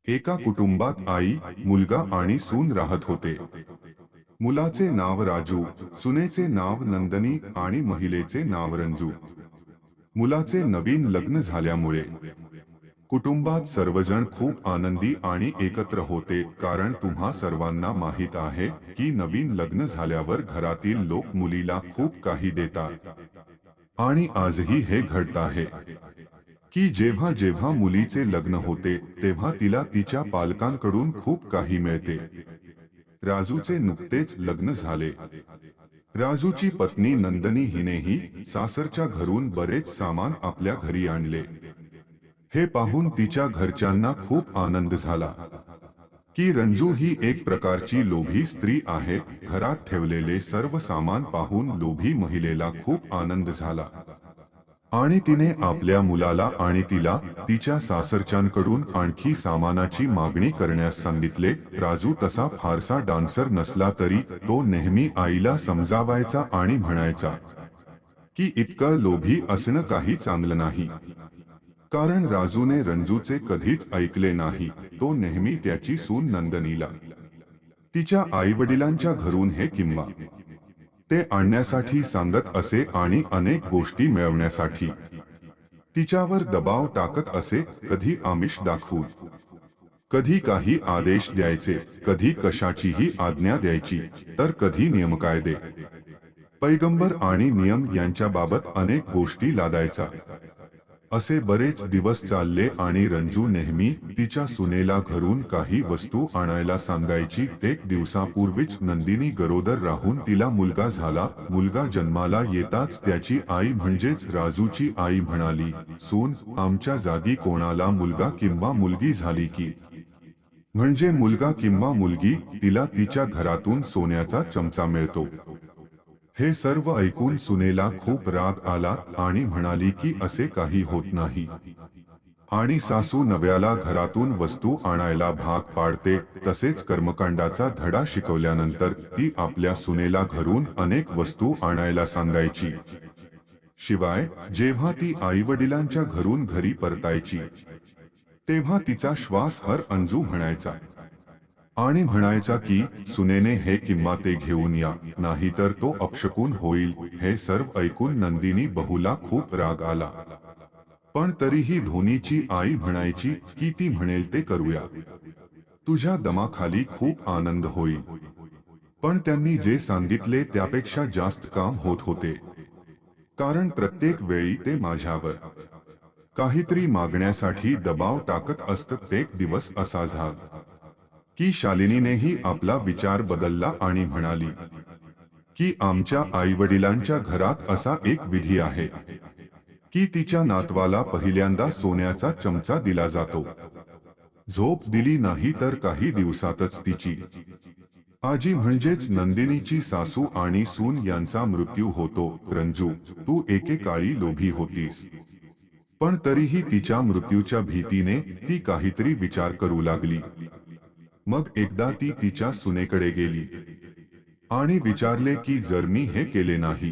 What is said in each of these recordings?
एका कुटुंबात आई, मुलगा आणि सून राहत होते. मुलाचे नाव राजू, सुनेचे नाव नंदनी आणि महिलेचे नाव रंजू. मुलाचे नवीन लग्न झाल्यामुळे कुटुंबात सर्वजण खूप आनंदी आणि एकत्र होते, कारण तुम्हा सर्वांना माहित आहे की नवीन लग्न झाल्यावर घरातील लोक मुलीला खूप काही देतात. आणि आजही हे घडत आहे की जेव्हा जेव्हा मुलीचे लग्न होते तेव्हा तिला तिच्या पालकांकडून खूप काही मिळते. राजूचे नुकतेच लग्न झाले. राजूची पत्नी नंदनी हिनेही सासरच्या घरून बरेच सामान आपल्या घरी आणले. हे पाहून तिच्या घरच्यांना खूप आनंद झाला की रंजू ही एक प्रकारची लोभी स्त्री आहे. घरात ठेवलेले सर्व सामान पाहून लोभी महिलेला खूप आनंद झाला आणि तिने आपल्या मुलाला आणि तिला तिच्या सासरच्यांकडून आणखी सामानाची मागणी करण्यास सांगितले. राजू तसा फारसा डान्सर नसला तरी तो नेहमी आईला समजावायचा आणि म्हणायचा की इतकं लोभी असणं काही चांगलं नाही. कारण राजूने रंजूचे कधीच ऐकले नाही. तो नेहमी त्याची सून नंदनीला तिच्या आईवडिलांच्या घरून हे किंवा ते आणण्यासाठी सांगत असे आणि अनेक गोष्टी मिळवण्यासाठी तिच्यावर दबाव टाकत असे. कधी आमिष दाखवून, कधी काही आदेश द्यायचे, कधी कशाचीही आज्ञा द्यायची, तर कधी नियमकायदे, पैगंबर आणि नियम यांच्याबाबत अनेक गोष्टी लादायचा. असे बरेच दिवस चालले आणि रंजू नेहमी तिच्या सुनेला घरून काही वस्तू आणायला सांगायची. एक दिवसापूर्वीच नंदिनी गरोदर राहून तिला मुलगा झाला. मुलगा जन्माला येताच त्याची आई म्हणजेच राजूची आई म्हणाली, सून, आमच्या जागी कोणाला मुलगा किंवा मुलगी झाली की म्हणजे मुलगा किंवा मुलगी, तिला तिच्या घरातून सोन्याचा चमचा मिळतो. हे सर्व ऐकून सुनेला खूप राग आला आणि म्हणाली की असे काही होत नाही. आणि सासू नव्याला घरातून वस्तू आणायला भाग पाडते. तसेच कर्मकांडाचा धडा शिकवल्यानंतर ती आपल्या सुनेला घरून अनेक वस्तू आणायला सांगायची. शिवाय जेव्हा ती आईवडिलांच्या घरून घरी परतायची तेव्हा तिचा श्वास हर अंजू म्हणायचा आणि म्हणायचा की सुनेने हे किंवा ते घेऊन या, नाहीतर तो अपशकुन होईल. हे सर्व ऐकून नंदिनी बहुला खूप राग आला. पण तरीही धोनीची आई म्हणायची की ती म्हणेल ते करूया, तुझ्या दमाखाली खूप आनंद होईल. पण त्यांनी जे सांगितले त्यापेक्षा जास्त काम होत होते. कारण प्रत्येक वेळी ते माझ्यावर काहीतरी मागण्यासाठी दबाव टाकत असत. एक दिवस असा झाला की शालिनीनेही आपला विचार बदलला आणि म्हणाली की आमच्या आईवडिलांच्या घरात असा एक विधी आहे की तिच्या नातवाला पहिल्यांदा सोन्याचा चमचा दिला जातो. झोप दिली नाही तर काही दिवसातच तिची आजी म्हणजेच नंदिनीची सासू आणि सून यांचा मृत्यू होतो. रंजू, तू एकेकाळी लोभी होतीस, पण तरीही तिच्या मृत्यूच्या भीतीने ती काहीतरी विचार करू लागली. मग एकदा ती तिच्या सुनेकडे गेली आणि विचारले की जर मी हे केले नाही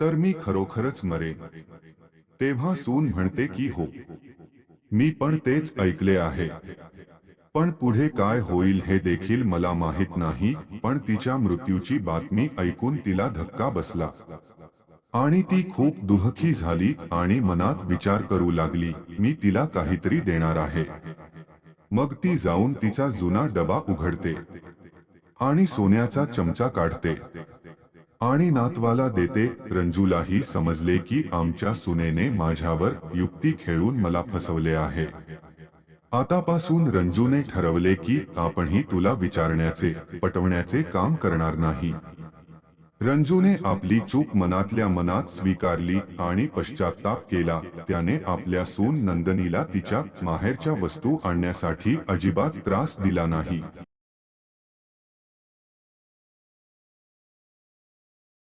तर मी खरोखरच मरेन. तेव्हा सून म्हणते की हो, मी पण तेच ऐकले आहे, पण पुढे काय होईल हे देखील मला माहित नाही. पण तिच्या मृत्यूची बातमी ऐकून तिला धक्का बसला आणि ती खूप दुःखी झाली आणि मनात विचार करू लागली, मी तिला काहीतरी देणार आहे. मग ती जाऊन तिचा जुना डबा उघडते आणि सोन्याचा चमचा काढते आणि नातवाला देते. रंजूलाही समजले की आमच्या सुनेने माझ्यावर युक्ती खेळून मला फसवले आहे. आतापासून रंजूने ठरवले की आपणही तुला विचारण्याचे, पटवण्याचे काम करणार नाही. रंजूने आपली चूक मनातल्या मनात स्वीकारली आणि पश्चात्ताप केला. त्याने आपल्या सून नंदनीला तिच्या माहेरच्या वस्तू आणण्यासाठी अजिबात त्रास दिला नाही.